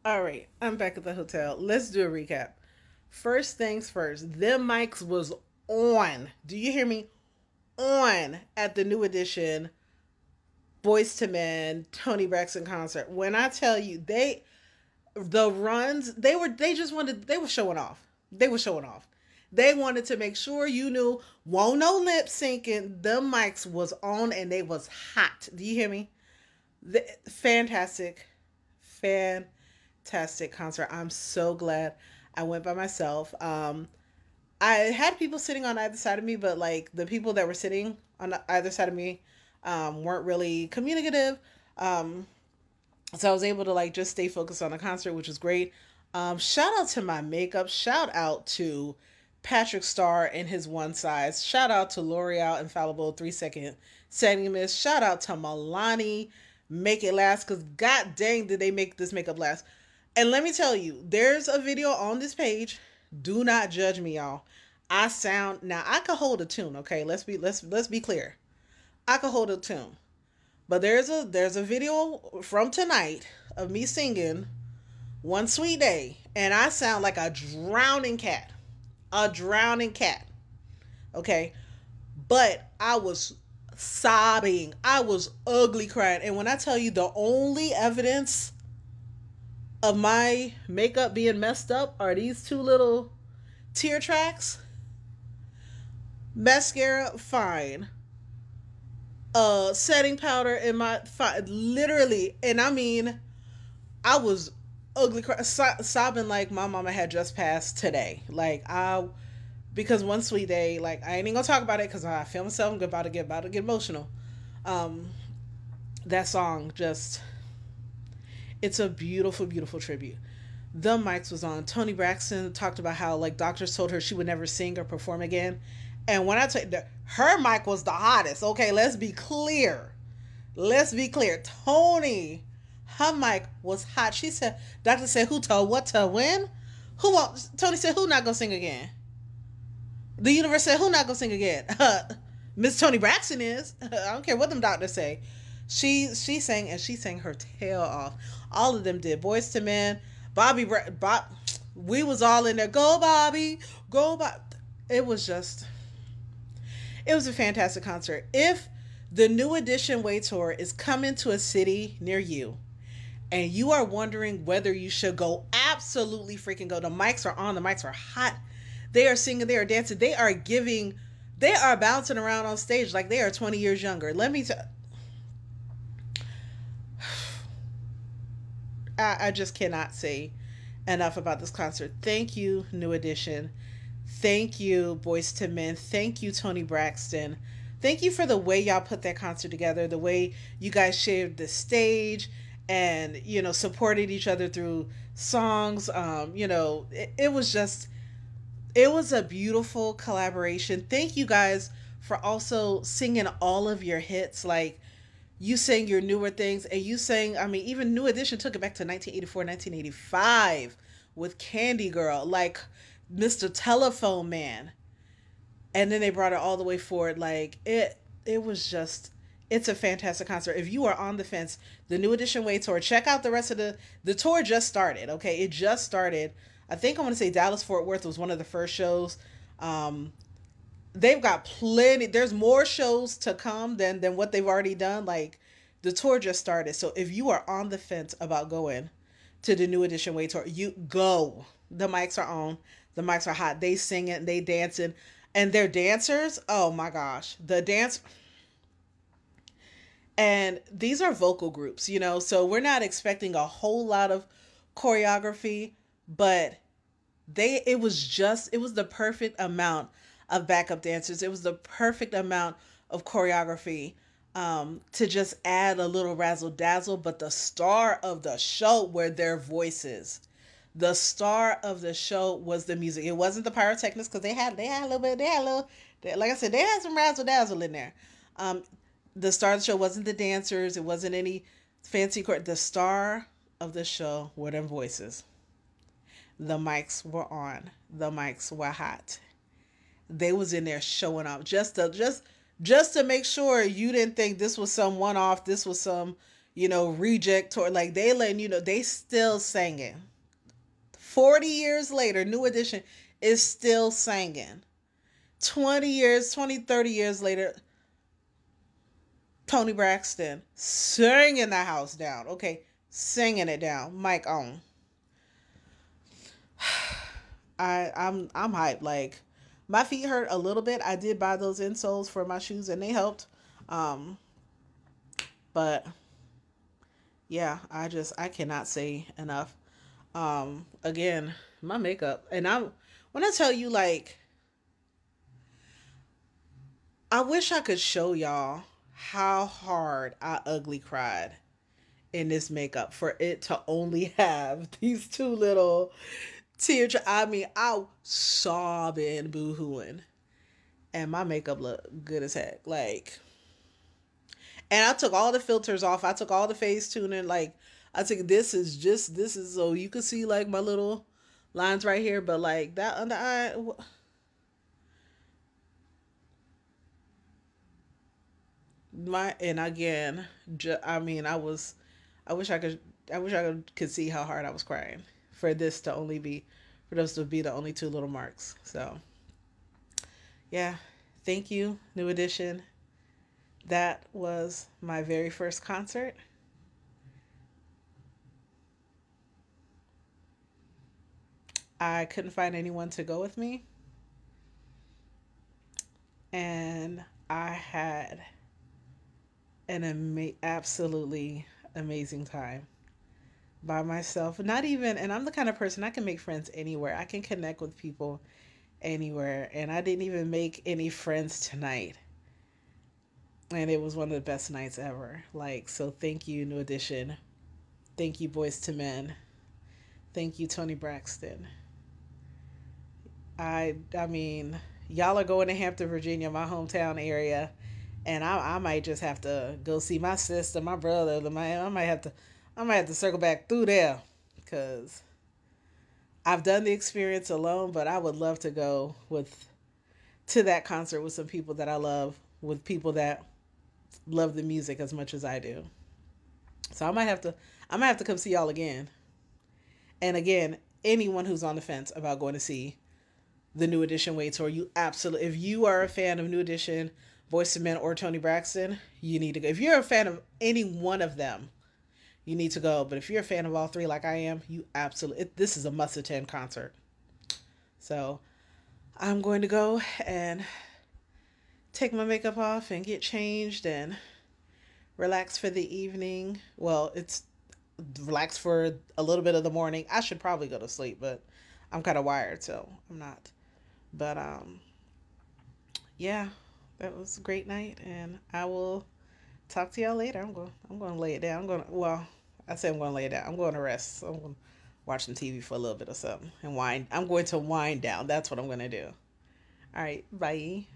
All right, I'm back at the hotel. Let's do a recap. First things first, them mics was on. Do you hear me? On at the New Edition Boys to Men Tony Braxton concert. When I tell you the runs, they just wanted they were showing off. They were showing off. They wanted to make sure you knew won't no lip syncing. The mics was on and they was hot. Do you hear me? Fantastic, fantastic concert. I'm so glad I went by myself. I had people sitting on either side of me, but like the people that were sitting on either side of me weren't really communicative. Um, so I was able to like just stay focused on the concert, which was great. Shout out to my makeup. Shout out to Patrick Starr and his one size. Shout out to L'Oreal Infallible 3 second setting mist. Shout out to Milani. Make it last, because god dang did they make this makeup last. And let me tell you, there's a video on this page. Do not judge me, y'all. I sound now. I could hold a tune. Okay, let's be clear. I could hold a tune, but there's a video from tonight of me singing "One Sweet Day," and I sound like a drowning cat. A drowning cat. Okay, but I was sobbing. I was ugly crying, and when I tell you the only evidence of my makeup being messed up are these two little tear tracks. Mascara, fine. Setting powder in my fine, literally, and I mean, I was ugly, sobbing like my mama had just passed today. Like I, because one sweet day, like I ain't even gonna talk about it because I feel myself. I'm about to get emotional. Um, that song just, it's a beautiful, beautiful tribute. The mics was on. Tony Braxton talked about how like doctors told her she would never sing or perform again. And when I tell you, her mic was the hottest. Okay, let's be clear. Let's be clear. Tony, her mic was hot. She said, doctor said, who told what to when? Who won't? Tony said, who not gonna sing again? The universe said, who not gonna sing again? Miss Tony Braxton is. I don't care what them doctors say. She sang and she sang her tail off. All of them did. Boys to Men, Bob. We was all in there. Go Bobby, go Bob. It was just. It was a fantastic concert. If the New Edition Way Tour is coming to a city near you, and you are wondering whether you should go, absolutely freaking go. The mics are on. The mics are hot. They are singing. They are dancing. They are giving. They are bouncing around on stage like they are 20 years younger. Let me tell. I just cannot say enough about this concert. Thank you, New Edition. Thank you, Boys to Men. Thank you, Tony Braxton. Thank you for the way y'all put that concert together, the way you guys shared the stage and, supported each other through songs. It was just, it was a beautiful collaboration. Thank you guys for also singing all of your hits. Like, you sang your newer things and you sang, I mean, even New Edition took it back to 1984, 1985 with Candy Girl, like Mr. Telephone Man. And then they brought it all the way forward. Like it was just, it's a fantastic concert. If you are on the fence, the New Edition Way Tour, check out the rest of the tour just started. Okay, it just started. I think I want to say Dallas Fort Worth was one of the first shows. Um, they've got plenty. There's more shows to come than what they've already done. Like the tour just started. So if you are on the fence about going to the New Edition Way Tour, you go. The mics are on. The mics are hot. They singing, they dancing, and they're dancers. Oh my gosh, the dance. And these are vocal groups. So we're not expecting a whole lot of choreography, but it was the perfect amount of backup dancers. It was the perfect amount of choreography, to just add a little razzle dazzle. But the star of the show were their voices. The star of the show was the music. It wasn't the pyrotechnics, because they had a little bit, like I said, they had some razzle dazzle in there. Um, the star of the show wasn't the dancers. It wasn't any fancy court. The star of the show were them voices. The mics were on. The mics were hot. They was in there showing off, just to make sure you didn't think this was some one off. This was some, reject tour. Like they letting they still singing. 40 years later, New Edition is still singing. 20 years, 20, 30 years later, Tony Braxton singing the house down. Okay, singing it down. Mic on. I'm hyped. Like my feet hurt a little bit. I did buy those insoles for my shoes and they helped. Um, but yeah, I cannot say enough. Again, my makeup and when I tell you like I wish I could show y'all how hard I ugly cried in this makeup for it to only have these two little tears. I mean, I was sobbing, boo-hooing, and my makeup looked good as heck. Like, and I took all the filters off. I took all the face tuning. Like, I took this is so you could see like my little lines right here, but like that under eye. My and again, I mean, I wish I could. I wish I could see how hard I was crying for this to only be, for those to be the only two little marks. So yeah, thank you, New Edition. That was my very first concert. I couldn't find anyone to go with me, and I had an absolutely amazing time by myself. Not even, and I'm the kind of person I can make friends anywhere. I can connect with people anywhere, and I didn't even make any friends tonight. And it was one of the best nights ever. Like, so thank you, New Edition. Thank you, Boys to Men. Thank you, Tony Braxton. I mean, y'all are going to Hampton, Virginia, my hometown area, and I might just have to go see my sister, my brother. I might have to circle back through there, because I've done the experience alone, but I would love to go with to that concert with some people that I love, with people that love the music as much as I do. So I might have to come see y'all again. And again, anyone who's on the fence about going to see the New Edition Way Tour, you absolutely, if you are a fan of New Edition, Boyz II Men, or Tony Braxton, you need to go. If you're a fan of any one of them, you need to go. But if you're a fan of all three, like I am, you absolutely, this is a must attend concert. So I'm going to go and take my makeup off and get changed and relax for the evening. Well, it's relax for a little bit of the morning. I should probably go to sleep, but I'm kind of wired, so I'm not. But yeah, that was a great night, and I will talk to y'all later. I'm going to lay it down. I say I'm going to lay it down. I'm going to rest. So I'm going to watch some TV for a little bit or something and wind. I'm going to wind down. That's what I'm going to do. All right, bye.